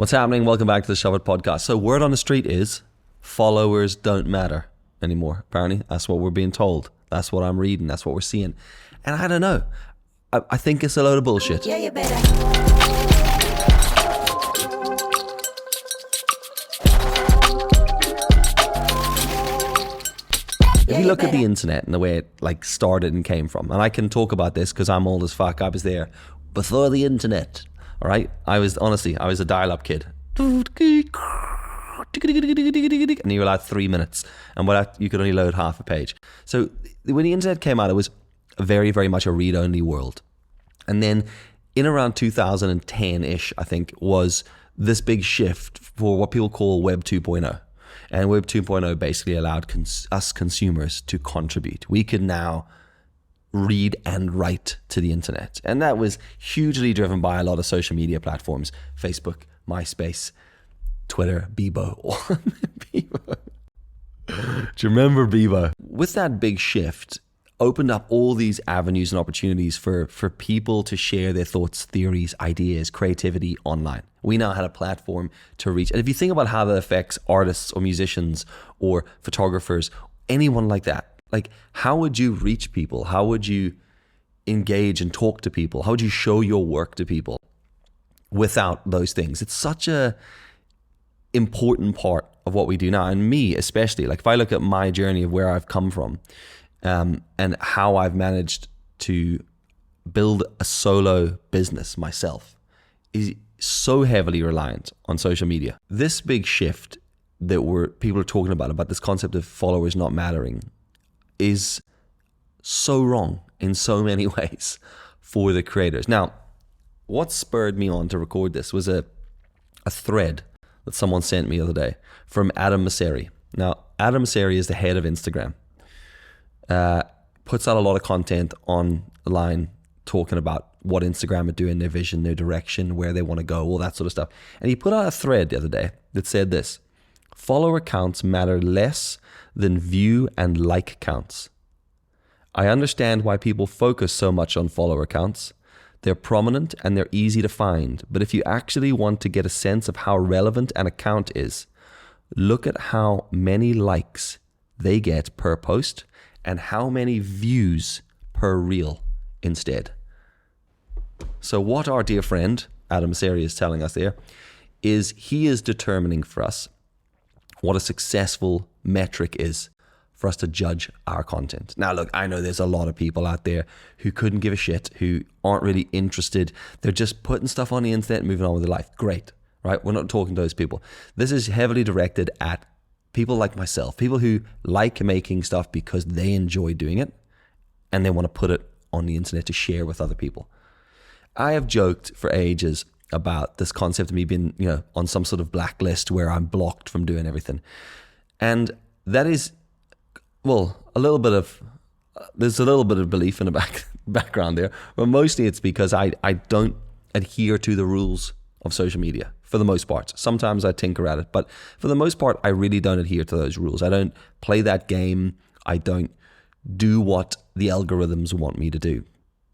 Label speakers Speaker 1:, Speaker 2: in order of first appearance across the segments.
Speaker 1: What's happening? Welcome back to the Shove It podcast. So word on the street is followers don't matter anymore. Apparently, that's what we're being told. That's what I'm reading. That's what we're seeing. And I don't know. I think it's a load of bullshit.
Speaker 2: Yeah, you better.
Speaker 1: If you look at the internet and the way it started and came from, and I can talk about this because I'm old as fuck. I was there before the internet. All right, I was a dial-up kid, and you were allowed 3 minutes, and you could only load half a page. So when the internet came out, it was very, very much a read-only world. And then in around 2010-ish, I think, was this big shift for what people call Web 2.0. And Web 2.0 basically allowed us consumers to contribute. We could now read and write to the internet. And that was hugely driven by a lot of social media platforms, Facebook, MySpace, Twitter, Bebo. Bebo. Do you remember Bebo? With that big shift, opened up all these avenues and opportunities for people to share their thoughts, theories, ideas, creativity online. We now had a platform to reach. And if you think about how that affects artists or musicians or photographers, anyone like that, how would you reach people? How would you engage and talk to people? How would you show your work to people without those things? It's such a important part of what we do now. And me especially, if I look at my journey of where I've come from, and how I've managed to build a solo business myself is so heavily reliant on social media. This big shift that people are talking about this concept of followers not mattering, is so wrong in so many ways for the creators. Now, what spurred me on to record this was a thread that someone sent me the other day from Adam Mosseri. Now, Adam Mosseri is the head of Instagram. Puts out a lot of content online talking about what Instagram are doing, their vision, their direction, where they want to go, all that sort of stuff. And he put out a thread the other day that said this: follower counts matter less than view and like counts. I understand why people focus so much on follower counts. They're prominent and they're easy to find. But if you actually want to get a sense of how relevant an account is, look at how many likes they get per post and how many views per reel instead. So what our dear friend Adam Mosseri is telling us there is he is determining for us what a successful metric is for us to judge our content. Now look, I know there's a lot of people out there who couldn't give a shit, who aren't really interested. They're just putting stuff on the internet and moving on with their life. Great, right? We're not talking to those people. This is heavily directed at people like myself, people who like making stuff because they enjoy doing it and they want to put it on the internet to share with other people. I have joked for ages about this concept of me being, on some sort of blacklist where I'm blocked from doing everything. And that is, there's a little bit of belief in the background there, but mostly it's because I don't adhere to the rules of social media for the most part. Sometimes I tinker at it, but for the most part, I really don't adhere to those rules. I don't play that game. I don't do what the algorithms want me to do.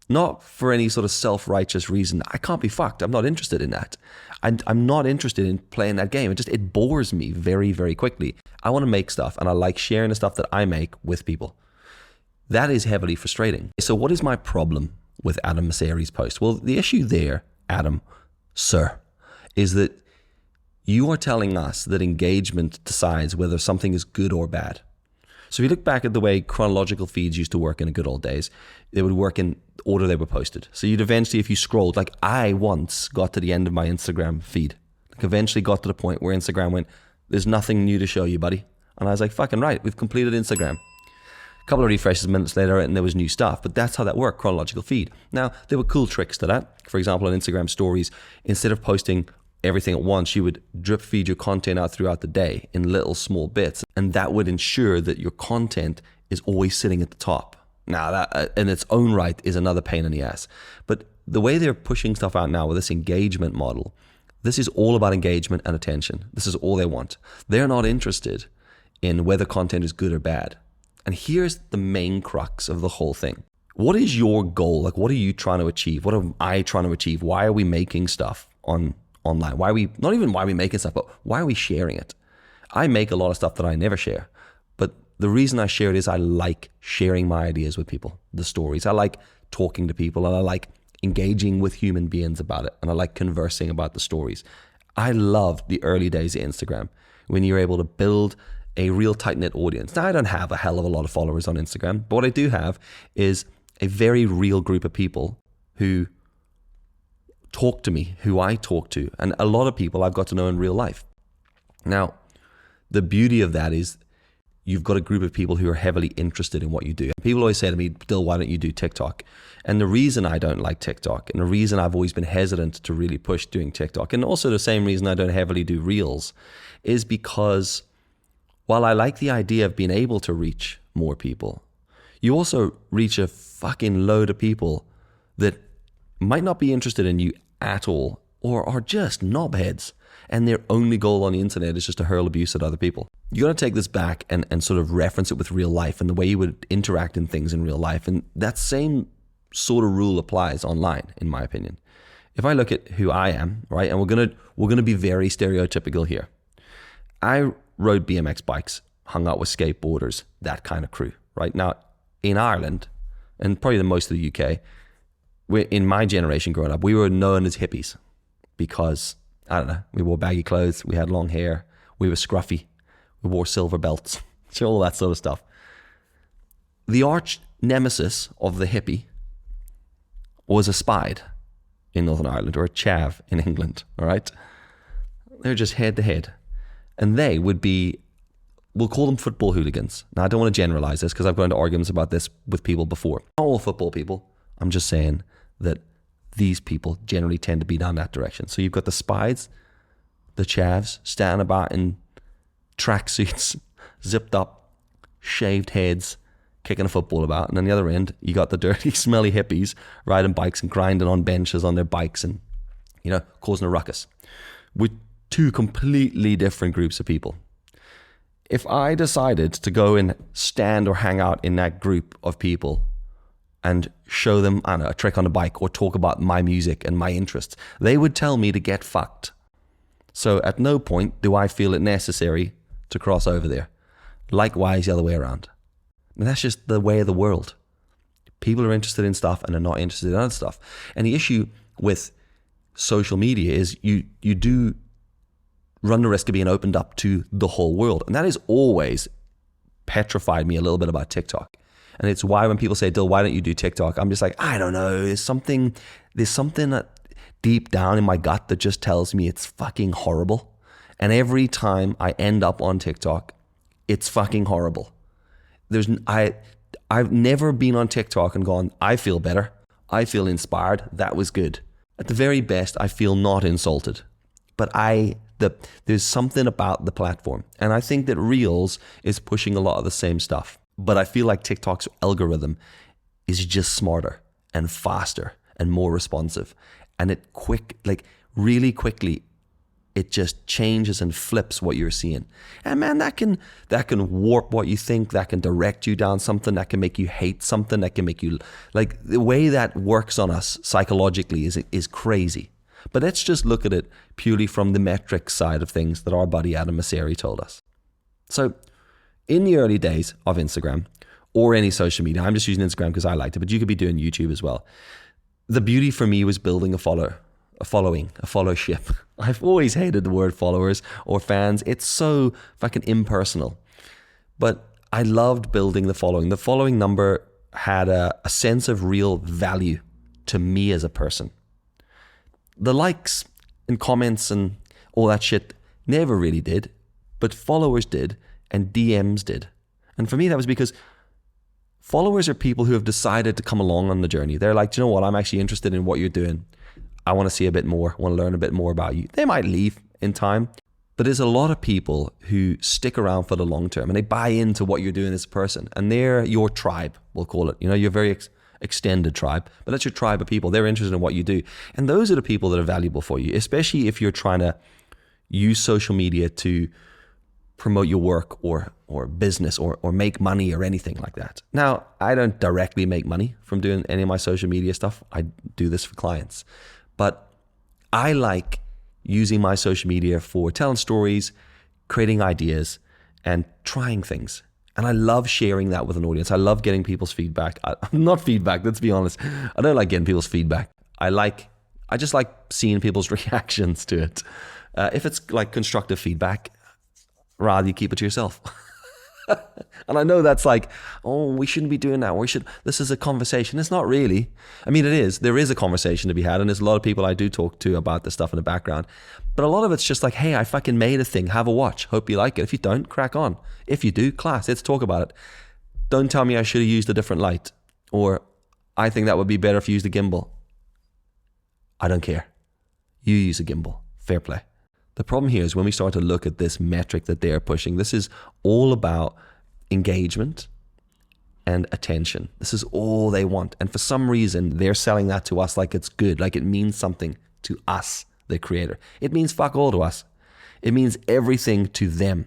Speaker 1: Not for any sort of self-righteous reason. I can't be fucked. I'm not interested in that. I'm not interested in playing that game. It bores me very, very quickly. I want to make stuff and I like sharing the stuff that I make with people. That is heavily frustrating. So what is my problem with Adam Mosseri's post? Well, the issue there, Adam, sir, is that you are telling us that engagement decides whether something is good or bad. So if you look back at the way chronological feeds used to work in the good old days, they would work in order they were posted. So you'd eventually, if you scrolled, I once got to the end of my Instagram feed, eventually got to the point where Instagram went, there's nothing new to show you, buddy. And I was like, fucking right, we've completed Instagram. A couple of refreshes minutes later and there was new stuff, but that's how that worked, chronological feed. Now, there were cool tricks to that. For example, on Instagram stories, instead of posting everything at once, you would drip feed your content out throughout the day in little small bits, and that would ensure that your content is always sitting at the top. Now that in its own right is another pain in the ass, but the way they're pushing stuff out now with this engagement model, this is all about engagement and attention. This is all they want. They're not interested in whether content is good or bad. And here's the main crux of the whole thing. What is your goal? What are you trying to achieve? What am I trying to achieve? Why are we making stuff on online? Not even why are we making stuff, but why are we sharing it? I make a lot of stuff that I never share. But the reason I share it is I like sharing my ideas with people, the stories. I like talking to people, and I like engaging with human beings about it. And I like conversing about the stories. I loved the early days of Instagram when you're able to build a real tight-knit audience. Now, I don't have a hell of a lot of followers on Instagram, but what I do have is a very real group of people who talk to me, who I talk to, and a lot of people I've got to know in real life. Now, the beauty of that is you've got a group of people who are heavily interested in what you do. People always say to me, Dill, why don't you do TikTok? And the reason I don't like TikTok, and the reason I've always been hesitant to really push doing TikTok, and also the same reason I don't heavily do Reels, is because while I like the idea of being able to reach more people, you also reach a fucking load of people that might not be interested in you at all, or are just knobheads, and their only goal on the internet is just to hurl abuse at other people. You got to take this back and sort of reference it with real life and the way you would interact in things in real life. And that same sort of rule applies online, in my opinion. If I look at who I am, right, and we're gonna be very stereotypical here. I rode BMX bikes, hung out with skateboarders, that kind of crew, right? Now, in Ireland, and probably the most of the UK, in my generation growing up, we were known as hippies because, I don't know, we wore baggy clothes, we had long hair, we were scruffy, we wore silver belts, all that sort of stuff. The arch nemesis of the hippie was a spide in Northern Ireland, or a chav in England, all right? They're just head to head. And they would be, we'll call them football hooligans. Now, I don't want to generalize this because I've gone into arguments about this with people before. Not all football people. I'm just saying that these people generally tend to be down that direction. So you've got the spides, the chavs, standing about in tracksuits, zipped up, shaved heads, kicking a football about. And on the other end, you got the dirty, smelly hippies riding bikes and grinding on benches on their bikes and, causing a ruckus. With two completely different groups of people. If I decided to go and stand or hang out in that group of people and show them, I don't know, a trick on a bike or talk about my music and my interests, they would tell me to get fucked. So at no point do I feel it necessary to cross over there. Likewise, the other way around. And that's just the way of the world. People are interested in stuff and they're not interested in other stuff. And the issue with social media is you do run the risk of being opened up to the whole world. And that has always petrified me a little bit about TikTok. And it's why when people say, Dill, why don't you do TikTok? I'm just like, I don't know. There's something that deep down in my gut that just tells me it's fucking horrible. And every time I end up on TikTok, it's fucking horrible. I've never been on TikTok and gone, I feel better. I feel inspired. That was good. At the very best, I feel not insulted. But there's something about the platform. And I think that Reels is pushing a lot of the same stuff. But I feel like TikTok's algorithm is just smarter and faster and more responsive. And really quickly, it just changes and flips what you're seeing. And man, that can warp what you think, that can direct you down something, that can make you hate something, that can make you, the way that works on us psychologically is crazy. But let's just look at it purely from the metrics side of things that our buddy Adam Mosseri told us. So in the early days of Instagram or any social media, I'm just using Instagram because I liked it, but you could be doing YouTube as well. The beauty for me was building a followership. I've always hated the word followers or fans. It's so fucking impersonal. But I loved building the following. The following number had a sense of real value to me as a person. The likes and comments and all that shit never really did, but followers did and DMs did. And for me, that was because followers are people who have decided to come along on the journey. They're like, do you know what? I'm actually interested in what you're doing. I want to see a bit more. I want to learn a bit more about you. They might leave in time, but there's a lot of people who stick around for the long term and they buy into what you're doing as a person. And they're your tribe, we'll call it. You're very extended tribe, but that's your tribe of people. They're interested in what you do. And those are the people that are valuable for you, especially if you're trying to use social media to promote your work or business or make money or anything like that. Now, I don't directly make money from doing any of my social media stuff. I do this for clients. But I like using my social media for telling stories, creating ideas, and trying things. And I love sharing that with an audience. I love getting people's feedback. Not feedback, let's be honest. I don't like getting people's feedback. I just like seeing people's reactions to it. If it's like constructive feedback, rather you keep it to yourself. And I know that's like, oh, we shouldn't be doing that. This is a conversation. It's not really. I mean, it is. There is a conversation to be had. And there's a lot of people I do talk to about this stuff in the background. But a lot of it's just like, hey, I fucking made a thing. Have a watch. Hope you like it. If you don't, crack on. If you do, class. Let's talk about it. Don't tell me I should have used a different light. Or I think that would be better if you used a gimbal. I don't care. You use a gimbal. Fair play. The problem here is when we start to look at this metric that they're pushing, this is all about engagement and attention. This is all they want. And for some reason, they're selling that to us like it's good, like it means something to us, the creator. It means fuck all to us. It means everything to them.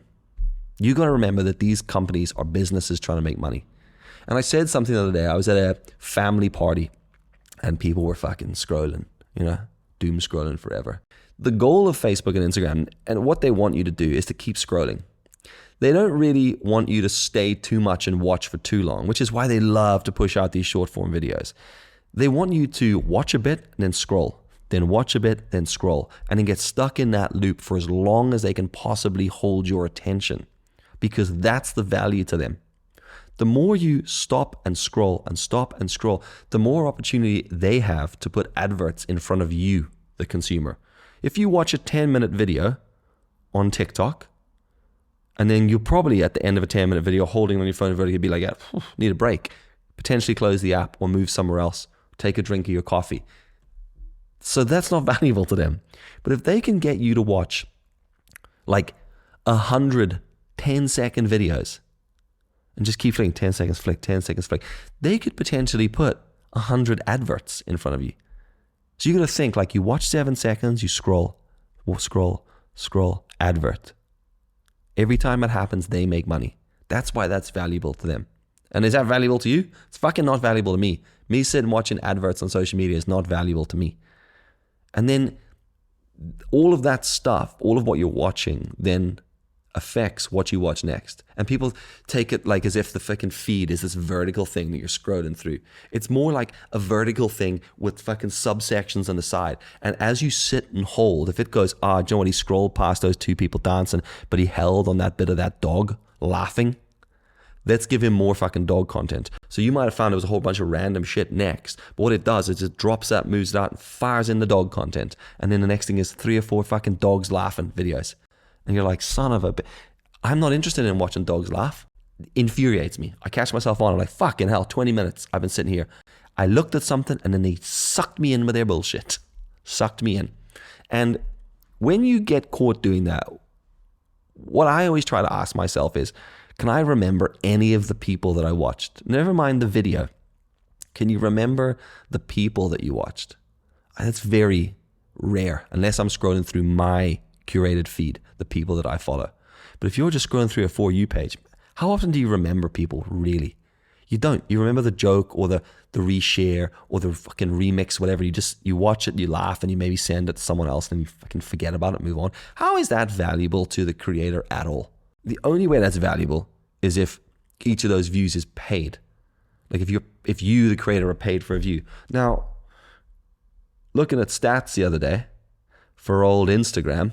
Speaker 1: You got to remember that these companies are businesses trying to make money. And I said something the other day. I was at a family party and people were fucking scrolling, doom scrolling forever. The goal of Facebook and Instagram and what they want you to do is to keep scrolling. They don't really want you to stay too much and watch for too long, which is why they love to push out these short form videos. They want you to watch a bit and then scroll, then watch a bit, then scroll, and then get stuck in that loop for as long as they can possibly hold your attention, because that's the value to them. The more you stop and scroll and stop and scroll, the more opportunity they have to put adverts in front of you, the consumer. If you watch a 10-minute video on TikTok, and then you'll probably at the end of a 10-minute video holding on your phone, you'll be like, yeah, need a break. Potentially close the app or move somewhere else. Take a drink of your coffee. So that's not valuable to them. But if they can get you to watch like 100 10-second videos and just keep flicking 10 seconds flick, 10 seconds flick, they could potentially put 100 adverts in front of you. So you got to think like you watch 7 seconds, you scroll, advert. Every time it happens, they make money. That's why that's valuable to them. And is that valuable to you? It's fucking not valuable to me. Me sitting watching adverts on social media is not valuable to me. And then all of that stuff, all of what you're watching, then affects what you watch next. And people take it like as if the fucking feed is this vertical thing that you're scrolling through. It's more like a vertical thing with fucking subsections on the side. And as you sit and hold, if it goes, do you know what, he scrolled past those two people dancing, but he held on that bit of that dog laughing, let's give him more fucking dog content. So you might have found there was a whole bunch of random shit next, but what it does is it drops that, moves that, and fires in the dog content. And then the next thing is 3 or 4 fucking dogs laughing videos. And you're like, son of a bitch. I'm not interested in watching dogs laugh. It infuriates me. I catch myself on, I'm like, fucking hell, 20 minutes I've been sitting here. I looked at something and then they sucked me in with their bullshit. Sucked me in. And when you get caught doing that, what I always try to ask myself is, can I remember any of the people that I watched? Never mind the video. Can you remember the people that you watched? That's very rare, unless I'm scrolling through my curated feed, the people that I follow. But if you're just scrolling through a For You page, how often do you remember people really? You don't. You remember the joke or the reshare or the fucking remix, whatever. You watch it, you laugh, and you maybe send it to someone else and you fucking forget about it, move on. How is that valuable to the creator at all? The only way that's valuable is if each of those views is paid. Like if you, the creator, are paid for a view. Now, looking at stats the other day for old Instagram,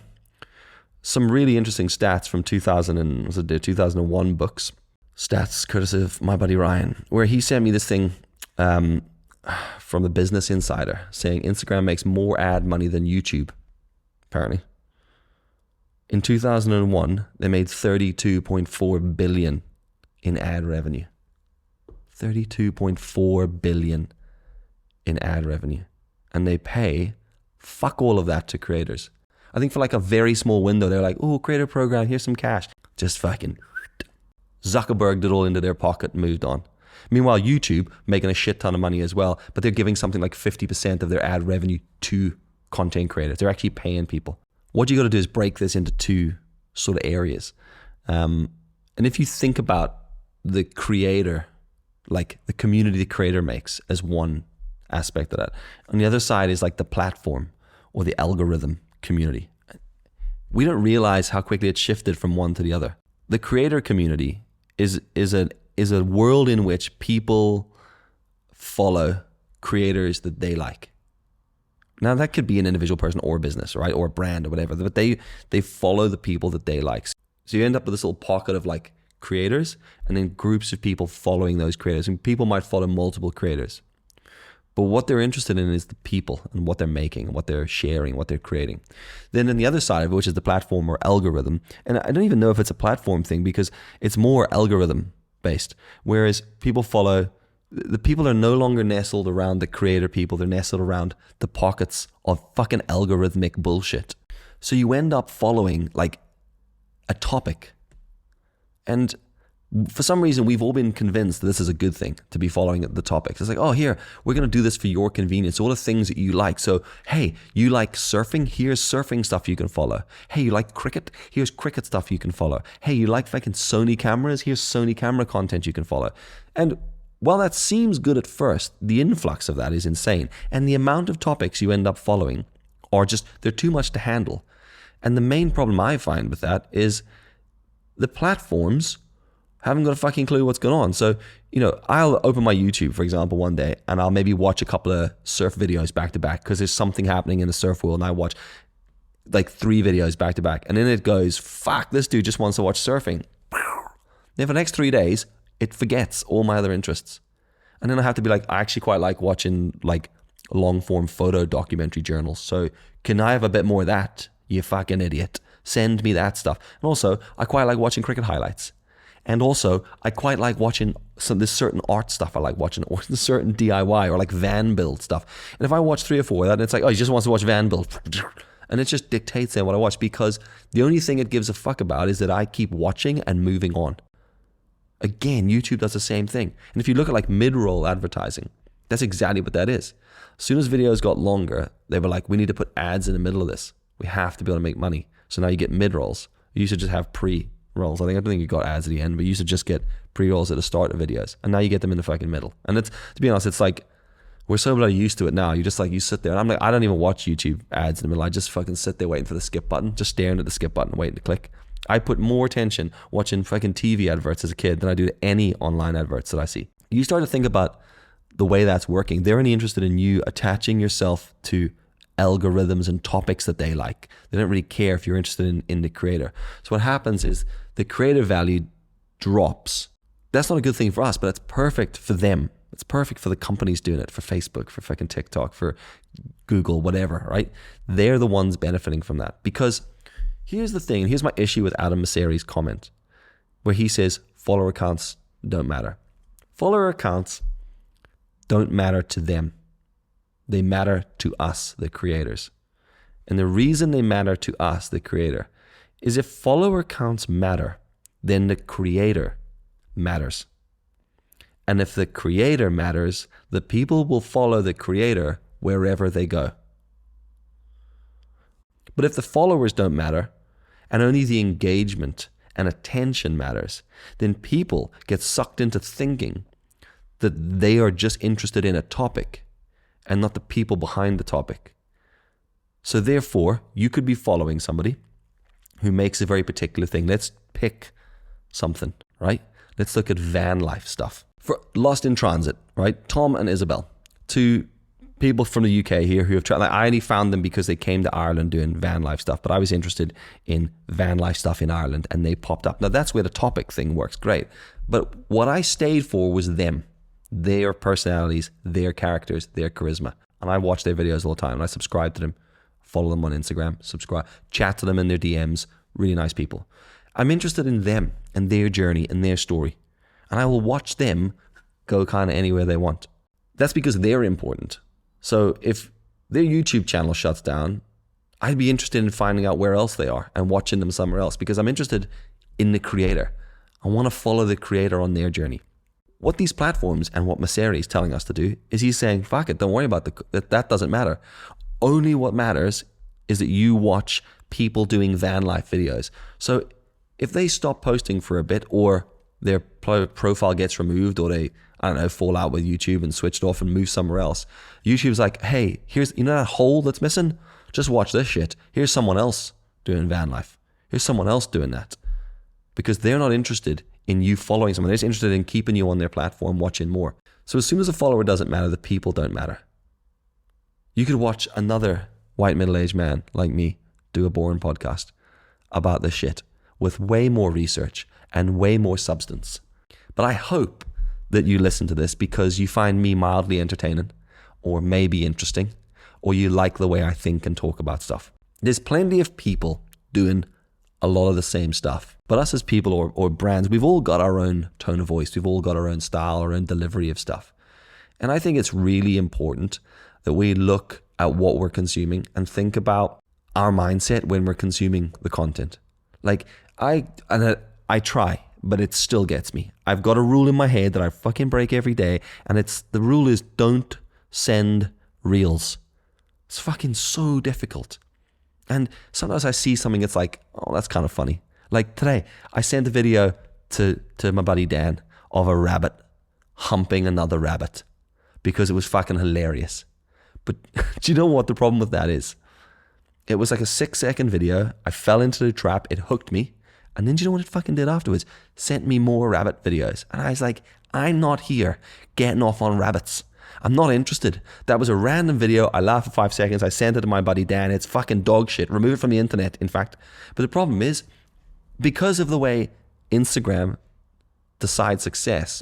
Speaker 1: some really interesting stats from 2001 books. Stats courtesy of my buddy Ryan, where he sent me this thing from the Business Insider saying Instagram makes more ad money than YouTube, apparently. In 2001, they made $32.4 billion in ad revenue. $32.4 billion in ad revenue. And they pay fuck all of that to creators. I think for like a very small window, they're like, oh, creator program, here's some cash. Just fucking Zuckerberg did all into their pocket and moved on. Meanwhile, YouTube making a shit ton of money as well, but they're giving something like 50% of their ad revenue to content creators. They're actually paying people. What you got to do is break this into two sort of areas. And if you think about the creator, like the community the creator makes as one aspect of that. On the other side is like the platform or the algorithm community. we don't realize how quickly it shifted from one to the other. The creator community is a world in which people follow creators that they like. Now that could be an individual person or a business, right? Or a brand or whatever, but they follow the people that they like. So you end up with this little pocket of like creators and then groups of people following those creators. And people might follow multiple creators. But what they're interested in is the people and what they're making, what they're sharing, what they're creating. Then on the other side of it, which is the platform or algorithm, and I don't even know if it's a platform thing because it's more algorithm based. Whereas people follow, the people are no longer nestled around the creator people, they're nestled around the pockets of fucking algorithmic bullshit. So you end up following like a topic. And for some reason, we've all been convinced that this is a good thing to be following the topics. It's like, oh, here, we're going to do this for your convenience, all the things that you like. So, hey, you like surfing? Here's surfing stuff you can follow. Hey, you like cricket? Here's cricket stuff you can follow. Hey, you like fucking Sony cameras? Here's Sony camera content you can follow. And while that seems good at first, the influx of that is insane. And the amount of topics you end up following are just, they're too much to handle. And the main problem I find with that is the platforms haven't got a fucking clue what's going on. So, you know, I'll open my YouTube, for example, one day, and I'll maybe watch a couple of surf videos back to back because there's something happening in the surf world, and I watch like 3 videos back to back. And then it goes, fuck, this dude just wants to watch surfing. Then for the next 3 days, it forgets all my other interests. And then I have to be like, I actually quite like watching like long form photo documentary journals. So can I have a bit more of that, you fucking idiot? Send me that stuff. And also, I quite like watching cricket highlights. And also, I quite like watching this certain art stuff I like watching, or certain DIY or like van build stuff. And if I watch 3 or 4 of that, it's like, oh, he just wants to watch van build. And it just dictates then what I watch, because the only thing it gives a fuck about is that I keep watching and moving on. Again, YouTube does the same thing. And if you look at like Midroll Advertising, that's exactly what that is. As soon as videos got longer, they were like, we need to put ads in the middle of this. We have to be able to make money. So now you get mid-rolls. You used to just have pre-rolls. I don't think you got ads at the end, but you used to just get pre-rolls at the start of videos. And now you get them in the fucking middle. And it's, to be honest, it's like, we're so bloody used to it now. You just like, you sit there, and I'm like, I don't even watch YouTube ads in the middle. I just fucking sit there waiting for the skip button, just staring at the skip button, waiting to click. I put more attention watching fucking TV adverts as a kid than I do to any online adverts that I see. You start to think about the way that's working. They're only interested in you attaching yourself to algorithms and topics that they like. They don't really care if you're interested in the creator. So what happens is the creative value drops. That's not a good thing for us, but it's perfect for them. It's perfect for the companies doing it, for Facebook, for fucking TikTok, for Google, whatever, right? They're the ones benefiting from that. Because here's the thing, here's my issue with Adam Mosseri's comment, where he says follower accounts don't matter. Follower accounts don't matter to them. They matter to us, the creators. And the reason they matter to us, the creator, is if follower counts matter, then the creator matters. And if the creator matters, the people will follow the creator wherever they go. But if the followers don't matter, and only the engagement and attention matters, then people get sucked into thinking that they are just interested in a topic and not the people behind the topic. So therefore, you could be following somebody who makes a very particular thing. Let's pick something, right? Let's look at van life stuff. For Lost in Transit, right? Tom and Isabel, 2 people from the UK here who have tried. Like, I only found them because they came to Ireland doing van life stuff, but I was interested in van life stuff in Ireland, and they popped up. Now that's where the topic thing works great. But what I stayed for was them, their personalities, their characters, their charisma. And I watch their videos all the time, and I subscribe to them, follow them on Instagram, subscribe, chat to them in their DMs. Really nice people. I'm interested in them and their journey and their story, and I will watch them go kind of anywhere they want. That's because they're important. So if their YouTube channel shuts down, I'd be interested in finding out where else they are and watching them somewhere else, because I'm interested in the creator. I want to follow the creator on their journey. What these platforms and what Mosseri is telling us to do is he's saying, fuck it, don't worry about that doesn't matter. Only what matters is that you watch people doing van life videos. So if they stop posting for a bit, or their profile gets removed, or they, I don't know, fall out with YouTube and switched off and move somewhere else, YouTube's like, hey, here's, you know that hole that's missing? Just watch this shit. Here's someone else doing van life. Here's someone else doing that. Because they're not interested in you following someone. They're just interested in keeping you on their platform, watching more. So as soon as a follower doesn't matter, the people don't matter. You could watch another white middle-aged man like me do a boring podcast about this shit with way more research and way more substance. But I hope that you listen to this because you find me mildly entertaining or maybe interesting, or you like the way I think and talk about stuff. There's plenty of people doing a lot of the same stuff. But us as people or brands, we've all got our own tone of voice. We've all got our own style, our own delivery of stuff. And I think it's really important that we look at what we're consuming and think about our mindset when we're consuming the content. Like I try, but it still gets me. I've got a rule in my head that I fucking break every day, and the rule is don't send reels. It's fucking so difficult. And sometimes I see something, it's like, oh, that's kind of funny. Like today, I sent a video to my buddy Dan of a rabbit humping another rabbit because it was fucking hilarious. But do you know what the problem with that is? It was like a 6-second video. I fell into the trap. It hooked me. And then do you know what it fucking did afterwards? Sent me more rabbit videos. And I was like, I'm not here getting off on rabbits. I'm not interested. That was a random video. I laughed for 5 seconds. I sent it to my buddy Dan. It's fucking dog shit. Remove it from the internet, in fact. But the problem is, because of the way Instagram decides success,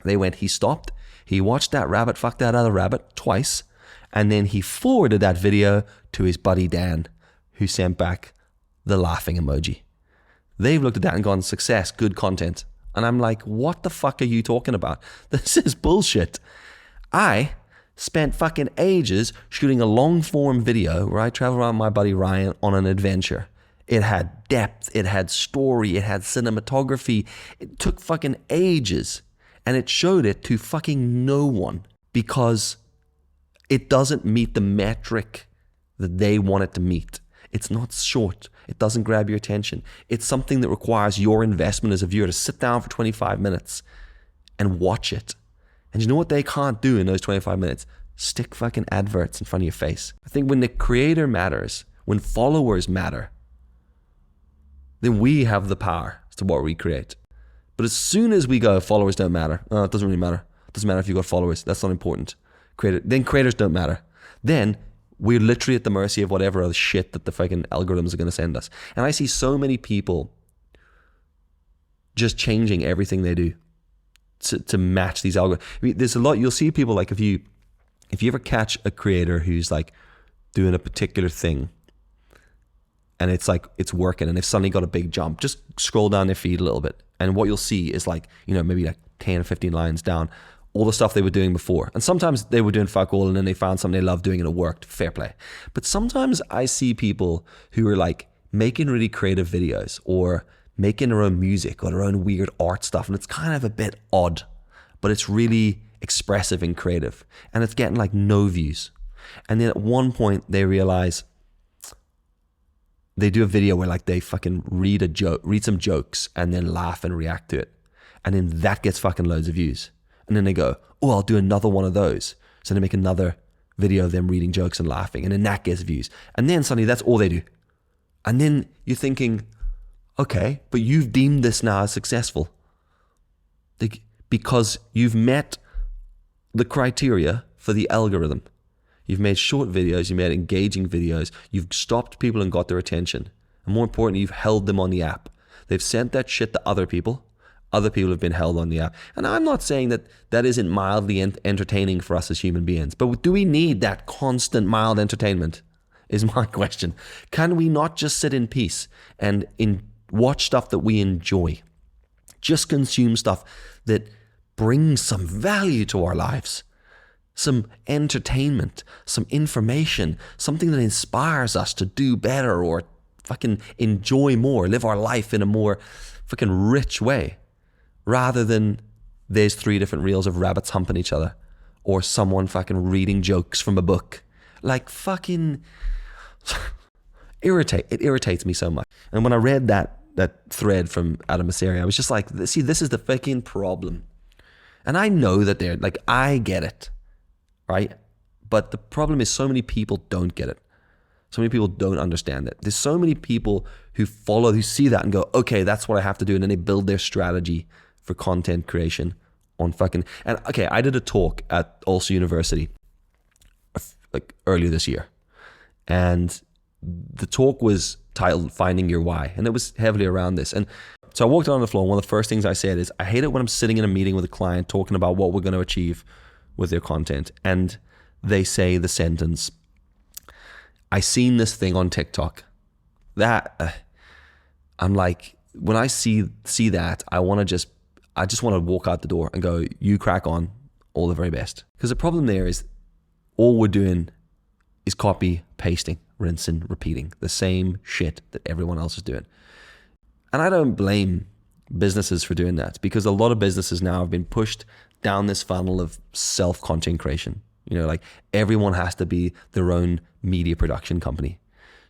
Speaker 1: he stopped. He watched that rabbit fuck that other rabbit twice. And then he forwarded that video to his buddy Dan, who sent back the laughing emoji. They've looked at that and gone, success, good content. And I'm like, what the fuck are you talking about? This is bullshit. I spent fucking ages shooting a long form video where I travel around with my buddy Ryan on an adventure. It had depth, it had story, it had cinematography. It took fucking ages. And it showed it to fucking no one because it doesn't meet the metric that they want it to meet. It's not short. It doesn't grab your attention. It's something that requires your investment as a viewer to sit down for 25 minutes and watch it. And you know what they can't do in those 25 minutes? Stick fucking adverts in front of your face. I think when the creator matters, when followers matter, then we have the power as to what we create. But as soon as we go, followers don't matter. Oh, it doesn't really matter. It doesn't matter if you've got followers. That's not important. Then creators don't matter. Then we're literally at the mercy of whatever other shit that the fucking algorithms are going to send us. And I see so many people just changing everything they do to match these algorithms. I mean, there's a lot, you'll see people like if you ever catch a creator who's like doing a particular thing and it's like, it's working and they've suddenly got a big jump, just scroll down their feed a little bit. And what you'll see is like, maybe like 10 or 15 lines down, all the stuff they were doing before. And sometimes they were doing fuck all and then they found something they loved doing and it worked. Fair play. But sometimes I see people who are like making really creative videos or making their own music or their own weird art stuff. And it's kind of a bit odd, but it's really expressive and creative. And it's getting like no views. And then at one point they realize they do a video where like they fucking read some jokes and then laugh and react to it. And then that gets fucking loads of views. And then they go, oh, I'll do another one of those. So they make another video of them reading jokes and laughing. And then that gets views. And then suddenly that's all they do. And then you're thinking, okay, but you've deemed this now as successful. Because you've met the criteria for the algorithm. You've made short videos, you've made engaging videos, you've stopped people and got their attention. And more importantly, you've held them on the app. They've sent that shit to other people. Other people have been held on the app. And I'm not saying that isn't mildly entertaining for us as human beings, but do we need that constant mild entertainment is my question. Can we not just sit in peace and watch stuff that we enjoy? Just consume stuff that brings some value to our lives, some entertainment, some information, something that inspires us to do better or fucking enjoy more, live our life in a more fucking rich way. Rather than there's 3 different reels of rabbits humping each other or someone fucking reading jokes from a book. Like fucking it irritates me so much. And when I read that thread from Adam Mosseri, I was just like, see, this is the fucking problem. And I know that they're like, I get it, right? But the problem is so many people don't get it. So many people don't understand that. There's so many people who see that and go, okay, that's what I have to do. And then they build their strategy for content creation on and okay, I did a talk at also university like earlier this year. And the talk was titled Finding Your Why. And it was heavily around this. And so I walked on the floor, and one of the first things I said is, I hate it when I'm sitting in a meeting with a client talking about what we're going to achieve with their content. And they say the sentence, I seen this thing on TikTok. That, I'm like, when I see that, I just want to walk out the door and go, you crack on, all the very best. Because the problem there is all we're doing is copy, pasting, rinsing, repeating the same shit that everyone else is doing. And I don't blame businesses for doing that, because a lot of businesses now have been pushed down this funnel of self-content creation. Like everyone has to be their own media production company.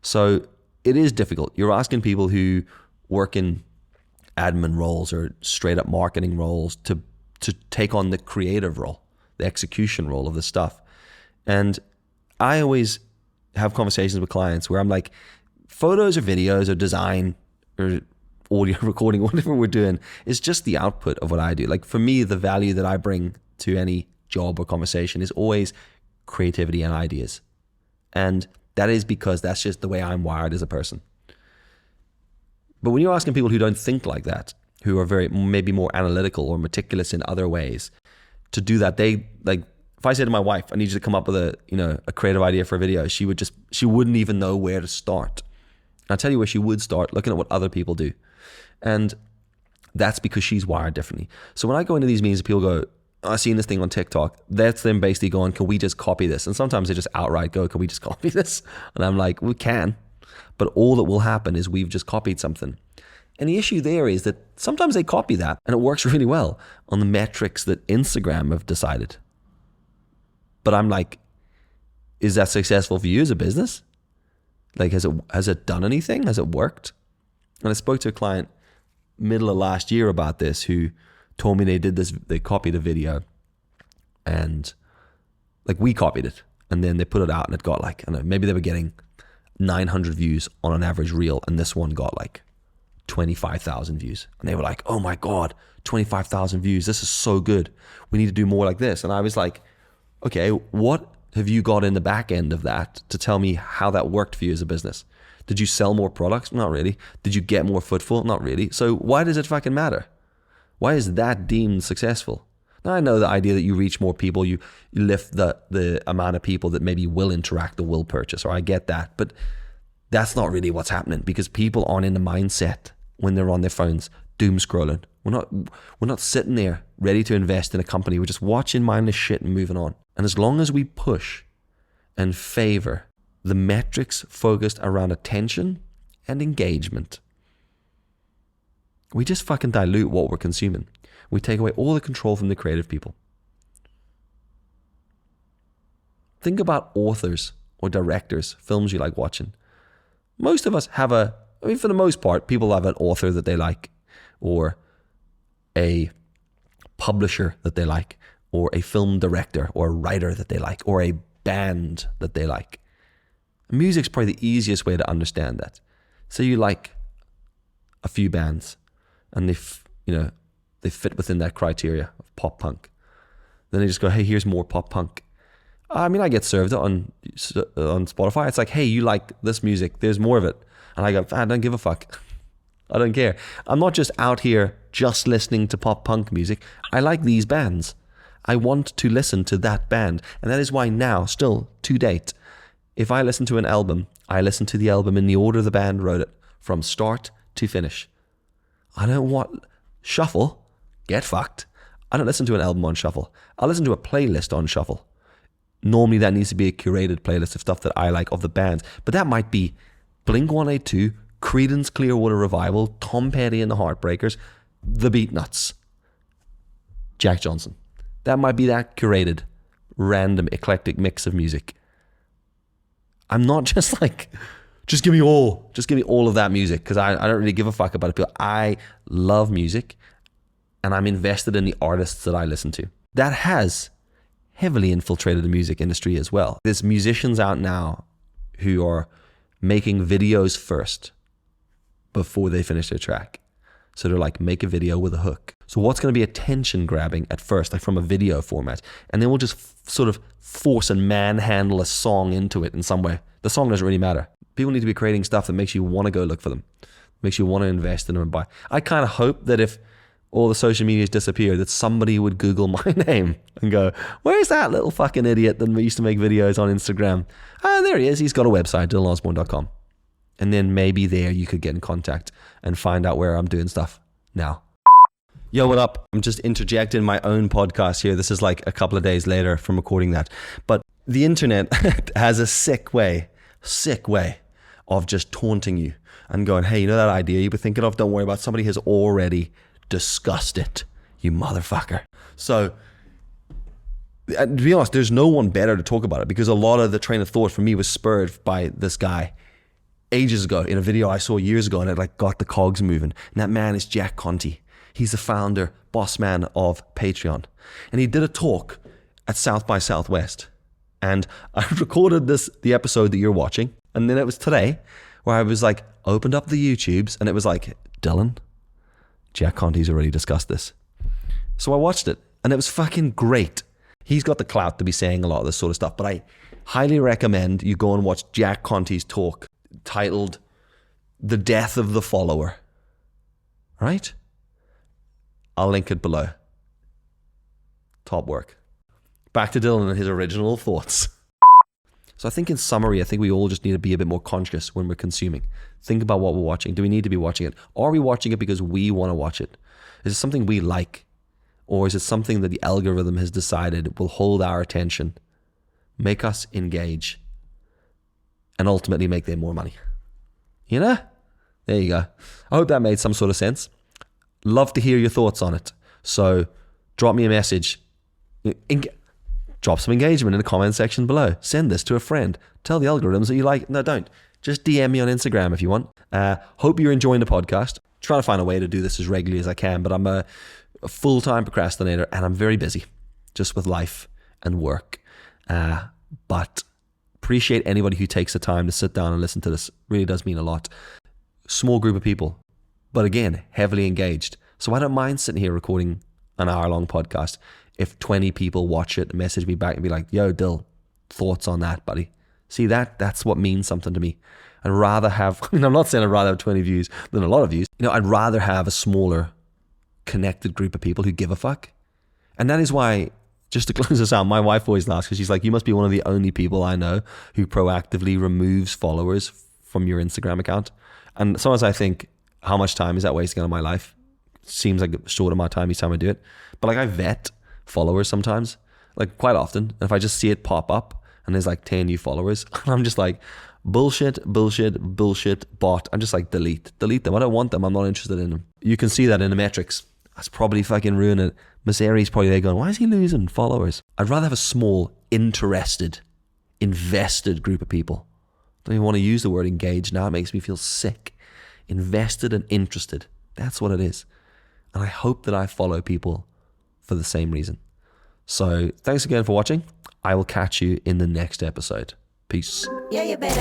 Speaker 1: So it is difficult. You're asking people who work in admin roles or straight up marketing roles to take on the creative role, the execution role of the stuff. And I always have conversations with clients where I'm like, photos or videos or design or audio recording, whatever we're doing, is just the output of what I do. Like for me, the value that I bring to any job or conversation is always creativity and ideas. And that is because that's just the way I'm wired as a person. But when you're asking people who don't think like that, who are maybe more analytical or meticulous in other ways, to do that, they like, if I said to my wife, I need you to come up with a creative idea for a video, she wouldn't even know where to start. And I'll tell you where she would start, looking at what other people do. And that's because she's wired differently. So when I go into these meetings, people go, I've seen this thing on TikTok. That's them basically going, can we just copy this? And sometimes they just outright go, can we just copy this? And I'm like, we can. But all that will happen is we've just copied something. And the issue there is that sometimes they copy that and it works really well on the metrics that Instagram have decided. But I'm like, is that successful for you as a business? Like, has it done anything? Has it worked? And I spoke to a client middle of last year about this who told me they copied a video and like we copied it and then they put it out and it got like, I don't know, maybe they were getting 900 views on an average reel and this one got like 25,000 views. And they were like, oh my God, 25,000 views. This is so good. We need to do more like this. And I was like, okay, what have you got in the back end of that to tell me how that worked for you as a business? Did you sell more products? Not really. Did you get more footfall? Not really. So why does it fucking matter? Why is that deemed successful? Now I know the idea that you reach more people, you lift the amount of people that maybe will interact or will purchase, or I get that, but that's not really what's happening because people aren't in the mindset when they're on their phones, doom scrolling. We're not sitting there ready to invest in a company. We're just watching mindless shit and moving on. And as long as we push and favor the metrics focused around attention and engagement, we just fucking dilute what we're consuming. We take away all the control from the creative people. Think about authors or directors, films you like watching. Most of us have for the most part, people have an author that they like, or a publisher that they like, or a film director or a writer that they like, or a band that they like. Music's probably the easiest way to understand that. So you like a few bands and they fit within that criteria of pop punk. Then they just go, hey, here's more pop punk. I mean, I get served it on Spotify. It's like, hey, you like this music, there's more of it. And I go, I don't give a fuck. I don't care. I'm not just out here just listening to pop punk music. I like these bands. I want to listen to that band. And that is why now, still to date, if I listen to an album, I listen to the album in the order the band wrote it, from start to finish. I don't want shuffle. Get fucked. I don't listen to an album on shuffle. I listen to a playlist on shuffle. Normally that needs to be a curated playlist of stuff that I like of the bands. But that might be Blink-182, Creedence Clearwater Revival, Tom Petty and the Heartbreakers, The Beatnuts, Jack Johnson. That might be that curated, random, eclectic mix of music. I'm not just like, just give me all of that music, because I don't really give a fuck about it. I love music and I'm invested in the artists that I listen to. That has heavily infiltrated the music industry as well. There's musicians out now who are making videos first before they finish their track. So they're like, make a video with a hook. So what's going to be attention grabbing at first, like from a video format, and then we'll just sort of force and manhandle a song into it in some way. The song doesn't really matter. People need to be creating stuff that makes you want to go look for them, makes you want to invest in them and buy. I kind of hope that if all the social medias disappear, that somebody would Google my name and go, where's that little fucking idiot that used to make videos on Instagram? Ah, there he is. He's got a website, dylanosborne.com. And then maybe there you could get in contact and find out where I'm doing stuff now. Yo, what up? I'm just interjecting my own podcast here. This is like a couple of days later from recording that. But the internet has a sick way of just taunting you and going, hey, you know that idea you were thinking of? Don't worry about it. Somebody has already discussed it, you motherfucker. So, to be honest, there's no one better to talk about it, because a lot of the train of thought for me was spurred by this guy ages ago in a video I saw years ago, and it like got the cogs moving. And that man is Jack Conte. He's the founder, boss man of Patreon. And he did a talk at South by Southwest. And I recorded the episode that you're watching. And then it was today where I was like, opened up the YouTubes, and it was like, Dylan, Jack Conte's already discussed this. So I watched it, and it was fucking great. He's got the clout to be saying a lot of this sort of stuff, but I highly recommend you go and watch Jack Conte's talk titled The Death of the Follower. Right? I'll link it below. Top work. Back to Dylan and his original thoughts. So I think in summary, I think we all just need to be a bit more conscious when we're consuming. Think about what we're watching. Do we need to be watching it? Are we watching it because we want to watch it? Is it something we like? Or is it something that the algorithm has decided will hold our attention, make us engage, and ultimately make them more money? You know? There you go. I hope that made some sort of sense. Love to hear your thoughts on it. So drop me a message. Drop some engagement in the comment section below. Send this to a friend. Tell the algorithms that you like. No, don't. Just DM me on Instagram if you want. Hope you're enjoying the podcast. Trying to find a way to do this as regularly as I can, but I'm a full-time procrastinator and I'm very busy just with life and work. But appreciate anybody who takes the time to sit down and listen to this. Really does mean a lot. Small group of people, but again, heavily engaged. So I don't mind sitting here recording an hour-long podcast if 20 people watch it and message me back and be like, yo, Dill, thoughts on that, buddy? See, that's what means something to me. I'd rather have, I'm not saying I'd rather have 20 views than a lot of views. I'd rather have a smaller, connected group of people who give a fuck. And that is why, just to close this out, my wife always laughs because she's like, you must be one of the only people I know who proactively removes followers from your Instagram account. And sometimes I think, how much time is that wasting on my life? Seems like a short amount of time each time I do it. But like I vet followers sometimes, like quite often. And if I just see it pop up and there's like 10 new followers, I'm just like, bullshit, bot. I'm just like, delete them. I don't want them. I'm not interested in them. You can see that in the metrics. That's probably fucking ruining it. Miss Aries probably there going, why is he losing followers? I'd rather have a small, interested, invested group of people. Don't even want to use the word engaged now. It makes me feel sick. Invested and interested. That's what it is. And I hope that I follow people for the same reason. So thanks again for watching. I will catch you in the next episode. Peace.
Speaker 2: Yeah, you better.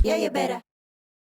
Speaker 2: Yeah, you better.